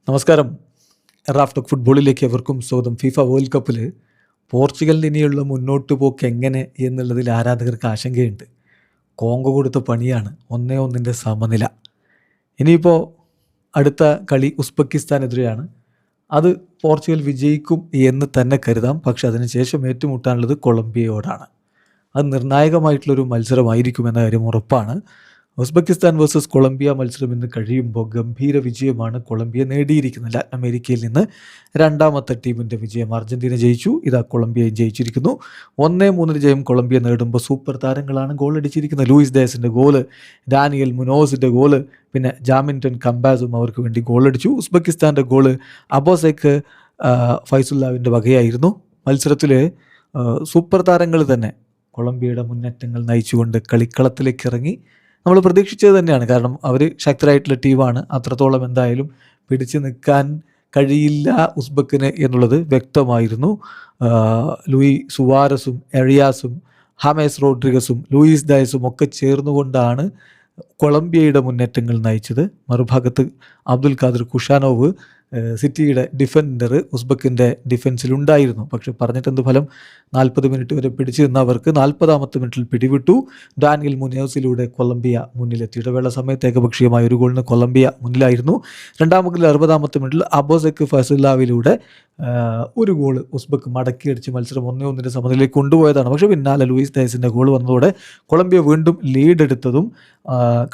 നമസ്കാരം. Raf talk ഫുട്ബോളിലേക്ക് എവർക്കും സ്വാഗതം. ഫിഫ വേൾഡ് കപ്പിൽ പോർച്ചുഗലിന് ഇനിയുള്ള മുന്നോട്ട് പോക്ക് എങ്ങനെ എന്നുള്ളതിൽ ആരാധകർക്ക് ആശങ്കയുണ്ട്. കോങ്കോ കൊടുത്ത പണിയാണ് 1-1 സമനില. ഇനിയിപ്പോൾ അടുത്ത കളി ഉസ്ബെക്കിസ്ഥാനെതിരെയാണ്. അത് പോർച്ചുഗൽ വിജയിക്കും എന്ന് തന്നെ കരുതാം. പക്ഷെ അതിനുശേഷം ഏറ്റുമുട്ടാനുള്ളത് കൊളംബിയയോടാണ്. അത് നിർണായകമായിട്ടുള്ളൊരു മത്സരമായിരിക്കുമെന്ന കാര്യം ഉറപ്പാണ്. ഉസ്ബെക്കിസ്ഥാൻ വേഴ്സസ് കൊളംബിയ മത്സരം ഇന്ന് കഴിയുമ്പോൾ ഗംഭീര വിജയമാണ് കൊളംബിയ നേടിയിരിക്കുന്നത്. ലാറ്റിൻ അമേരിക്കയിൽ നിന്ന് രണ്ടാമത്തെ ടീമിൻ്റെ വിജയം. അർജൻറ്റീന ജയിച്ചു, ഇതാ കൊളംബിയയും ജയിച്ചിരിക്കുന്നു. 1-3 ജയം കൊളംബിയ നേടുമ്പോൾ സൂപ്പർ താരങ്ങളാണ് ഗോൾ അടിച്ചിരിക്കുന്നത്. ലൂയിസ് ഡയസിൻ്റെ ഗോള്, ഡാനിയൽ മുനോസിൻ്റെ ഗോള്, പിന്നെ ജാമിൻടൺ കമ്പാസും അവർക്ക് വേണ്ടി ഗോളടിച്ചു. ഉസ്ബെക്കിസ്ഥാൻ്റെ ഗോള് അബോസെക്ക് ഫൈസുല്ലാവിൻ്റെ വകയായിരുന്നു. മത്സരത്തിൽ സൂപ്പർ താരങ്ങൾ തന്നെ കൊളംബിയയുടെ മുന്നേറ്റങ്ങൾ നയിച്ചുകൊണ്ട് കളിക്കളത്തിലേക്ക് ഇറങ്ങി. നമ്മൾ പ്രതീക്ഷിച്ചത് തന്നെയാണ്. കാരണം അവർ ശക്തരായിട്ടുള്ള ടീമാണ്. അത്രത്തോളം എന്തായാലും പിടിച്ചു നിൽക്കാൻ കഴിയില്ല ഉസ്ബെക്കിന് എന്നുള്ളത് വ്യക്തമായിരുന്നു. ലൂയി സുവാരസും എറിയാസും ഹാമേസ് റോഡ്രിഗസും ലൂയിസ് ഡയസും ഒക്കെ ചേർന്നുകൊണ്ടാണ് കൊളംബിയയുടെ മുന്നേറ്റങ്ങൾ നയിച്ചത്. മറുഭാഗത്ത് അബ്ദുൽ ഖാദിർ കുഷാനോവ് സിറ്റിയുടെ ഡിഫൻഡർ ഉസ്ബെക്കിൻ്റെ ഡിഫൻസിലുണ്ടായിരുന്നു. പക്ഷെ പറഞ്ഞിട്ടെന്ത് ഫലം, 40 മിനിറ്റ് വരെ പിടിച്ചു നിന്നവർക്ക് 40ാമത്തെ മിനിറ്റിൽ പിടിവിട്ടു. ഡാനിയൽ മുനോസിലൂടെ കൊളംബിയ മുന്നിലെത്തി. ഇടവേള സമയത്ത് ഏകപക്ഷീയമായ ഒരു ഗോളിന് കൊളംബിയ മുന്നിലായിരുന്നു. രണ്ടാം പകുതിയിൽ 60ാമത്തെ മിനിറ്റിൽ അബോസെക്ക് ഫൈസുല്ലാവിലൂടെ ഒരു ഗോൾ ഉസ്ബെക്ക് മടക്കിയടിച്ച് മത്സരം 1-1 സമനിലയിലേക്ക് കൊണ്ടുപോയതാണ്. പക്ഷേ പിന്നാലെ ലൂയിസ് ഡയസിൻ്റെ ഗോൾ വന്നതോടെ കൊളംബിയ വീണ്ടും ലീഡ് എടുത്തതും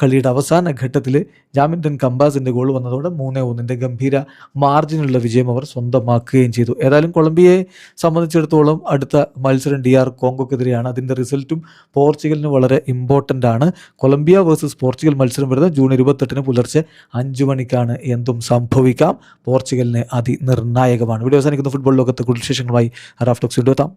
കളിയുടെ അവസാന ഘട്ടത്തിൽ ജാമിൻടൺ കമ്പാസിൻ്റെ ഗോൾ വന്നതോടെ 3-1 ഗംഭീര മാർജിനുള്ള വിജയം അവർ സ്വന്തമാക്കുകയും ചെയ്തു. ഏതായാലും കൊളംബിയയെ സംബന്ധിച്ചിടത്തോളം അടുത്ത മത്സരം DR കോങ്കോക്കെതിരെയാണ്. അതിൻ്റെ റിസൾട്ടും പോർച്ചുഗലിന് വളരെ ഇമ്പോർട്ടൻ്റ് ആണ്. കൊളംബിയ വേഴ്സസ് പോർച്ചുഗൽ മത്സരം വരുന്നത് ജൂൺ 28 പുലർച്ചെ 5 മണിക്കാണ്. എന്തും സംഭവിക്കാം. പോർച്ചുഗലിന് അതിനിർണായകമാണ്. വീഡിയോ അവസാനിക്കുന്ന ഫുട്ബോൾ ലോകത്തെ കൂടുതൽ വിശേഷങ്ങളുമായി റാഫ് ടോക്സ് വീണ്ടും എത്താം.